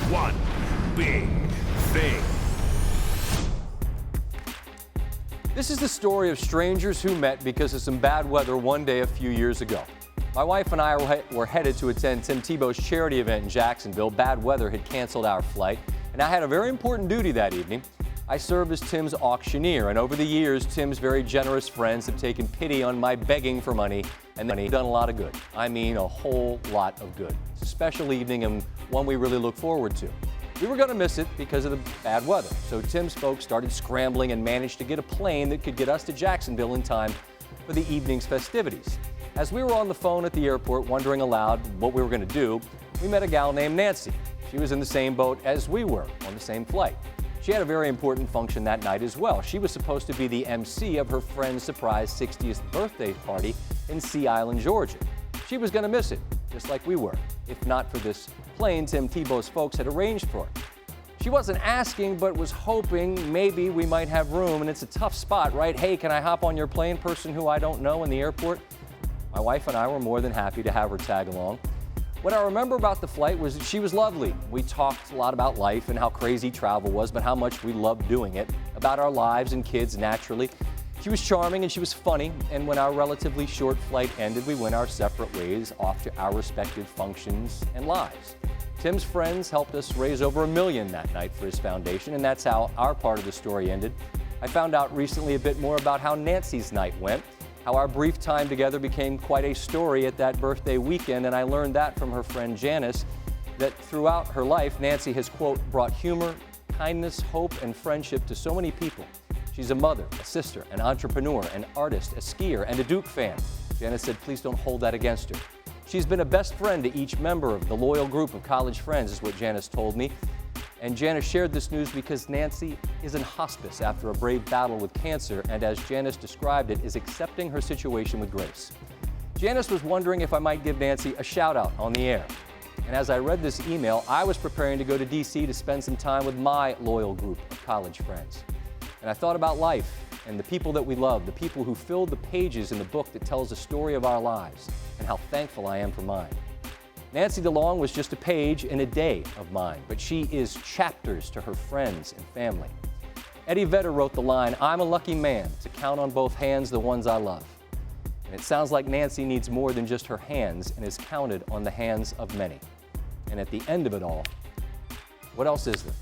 One Big Thing. This is the story of strangers who met because of some bad weather one day a few years ago. My wife and I were headed to attend Tim Tebow's charity event in Jacksonville. Bad weather had canceled our flight, and I had a very important duty that evening. I served as Tim's auctioneer, and over the years, Tim's very generous friends have taken pity on my begging for money, and they've done a lot of good. I mean, a whole lot of good. It's a special evening and one we really look forward to. We were going to miss it because of the bad weather, so Tim's folks started scrambling and managed to get a plane that could get us to Jacksonville in time for the evening's festivities. As we were on the phone at the airport wondering aloud what we were going to do, we met a gal named Nancy. She was in the same boat as we were, on the same flight. She had a very important function that night as well. She was supposed to be the MC of her friend's surprise 60th birthday party in Sea Island, Georgia. She was going to miss it, just like we were, if not for this plane Tim Tebow's folks had arranged for her. She wasn't asking, but was hoping maybe we might have room, and it's a tough spot, right? Hey, can I hop on your plane, person who I don't know in the airport? My wife and I were more than happy to have her tag along. What I remember about the flight was that she was lovely. We talked a lot about life and how crazy travel was, but how much we loved doing it, about our lives and kids naturally. She was charming and she was funny, and when our relatively short flight ended, we went our separate ways off to our respective functions and lives. Tim's friends helped us raise over $1 million that night for his foundation, and that's how our part of the story ended. I found out recently a bit more about how Nancy's night went, how our brief time together became quite a story at that birthday weekend, and I learned that from her friend Janice, that throughout her life, Nancy has, quote, brought humor, kindness, hope, and friendship to so many people. She's a mother, a sister, an entrepreneur, an artist, a skier, and a Duke fan. Janice said, please don't hold that against her. She's been a best friend to each member of the loyal group of college friends, is what Janice told me. And Janice shared this news because Nancy is in hospice after a brave battle with cancer, and as Janice described it, is accepting her situation with grace. Janice was wondering if I might give Nancy a shout out on the air. And as I read this email, I was preparing to go to DC to spend some time with my loyal group of college friends. And I thought about life and the people that we love, the people who filled the pages in the book that tells the story of our lives, and how thankful I am for mine. Nancy DeLong was just a page in a day of mine, but she is chapters to her friends and family. Eddie Vedder wrote the line, I'm a lucky man to count on both hands the ones I love. And it sounds like Nancy needs more than just her hands and is counted on the hands of many. And at the end of it all, what else is there?